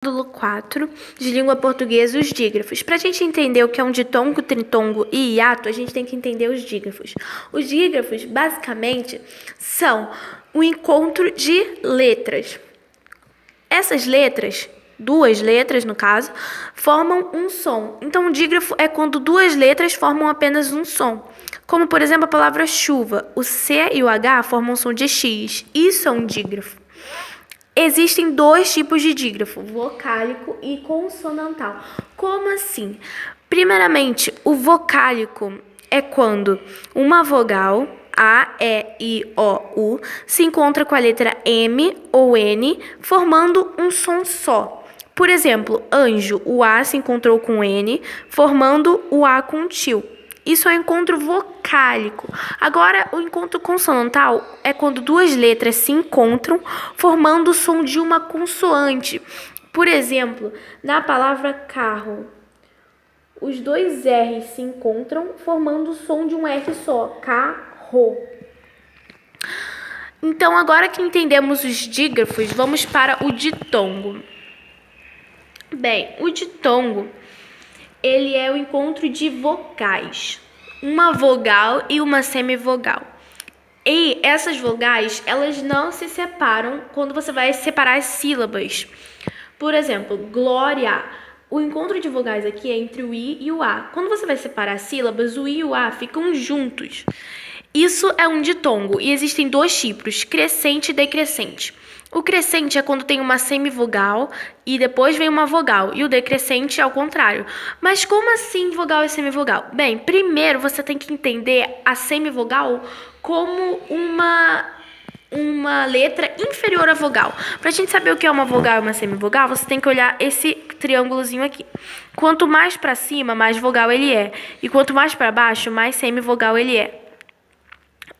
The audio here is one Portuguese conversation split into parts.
Módulo 4 de língua portuguesa, os dígrafos. Para a gente entender o que é um ditongo, tritongo e hiato, a gente tem que entender os dígrafos. Os dígrafos, basicamente, são o encontro de letras. Essas letras, duas letras no caso, formam um som. Então, o dígrafo é quando duas letras formam apenas um som. Como, por exemplo, a palavra chuva. O C e o H formam um som de X. Isso é um dígrafo. Existem dois tipos de dígrafo, vocálico e consonantal. Como assim? Primeiramente, o vocálico é quando uma vogal, A, E, I, O, U, se encontra com a letra M ou N, formando um som só. Por exemplo, anjo, o A se encontrou com N, formando o A com tio. Isso é o encontro vocálico. Agora, o encontro consonantal é quando duas letras se encontram, formando o som de uma consoante. Por exemplo, na palavra carro, os dois R's se encontram, formando o som de um R só, carro. Então, agora que entendemos os dígrafos, vamos para o ditongo. Bem, o ditongo, ele é o encontro de vocais, uma vogal e uma semivogal. E essas vogais, elas não se separam quando você vai separar as sílabas. Por exemplo, glória. O encontro de vogais aqui é entre o I e o A. Quando você vai separar as sílabas, o I e o A ficam juntos. Isso é um ditongo e existem dois tipos, crescente e decrescente. O crescente é quando tem uma semivogal e depois vem uma vogal, e o decrescente é ao contrário. Mas como assim vogal e semivogal? Bem, primeiro você tem que entender a semivogal como uma letra inferior à vogal. Pra gente saber o que é uma vogal e uma semivogal, você tem que olhar esse triângulozinho aqui. Quanto mais pra cima, mais vogal ele é, e quanto mais pra baixo, mais semivogal ele é.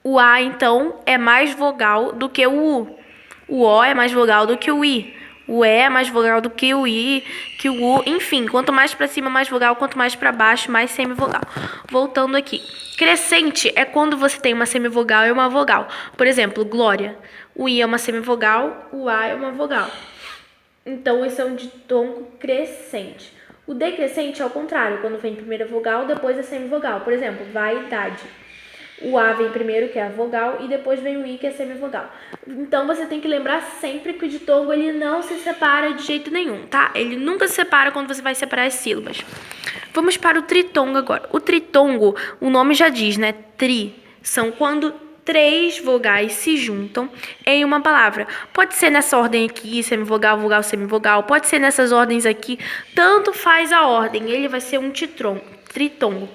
O A, então, é mais vogal do que o U. O O é mais vogal do que o I. O E é mais vogal do que o I, que o U. Enfim, quanto mais para cima, mais vogal. Quanto mais para baixo, mais semivogal. Voltando aqui. Crescente é quando você tem uma semivogal e uma vogal. Por exemplo, glória. O I é uma semivogal, o A é uma vogal. Então, esse é um ditongo crescente. O decrescente é ao contrário, quando vem primeiro a vogal, depois a semivogal. Por exemplo, vaidade. O A vem primeiro, que é a vogal, e depois vem o I, que é a semivogal. Então, você tem que lembrar sempre que o ditongo ele não se separa de jeito nenhum, tá? Ele nunca se separa quando você vai separar as sílabas. Vamos para o tritongo agora. O tritongo, o nome já diz, né? Tri, são quando três vogais se juntam em uma palavra. Pode ser nessa ordem aqui, semivogal, vogal, semivogal. Pode ser nessas ordens aqui. Tanto faz a ordem. Ele vai ser um tritongo.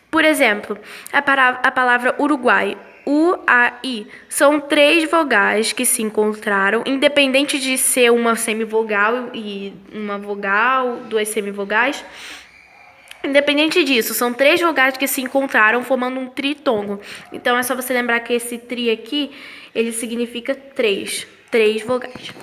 Por exemplo, a palavra Uruguai, U, A, I, são três vogais que se encontraram, independente de ser uma semivogal e uma vogal, duas semivogais. Independente disso, são três vogais que se encontraram formando um tritongo. Então, é só você lembrar que esse tri aqui, ele significa três vogais.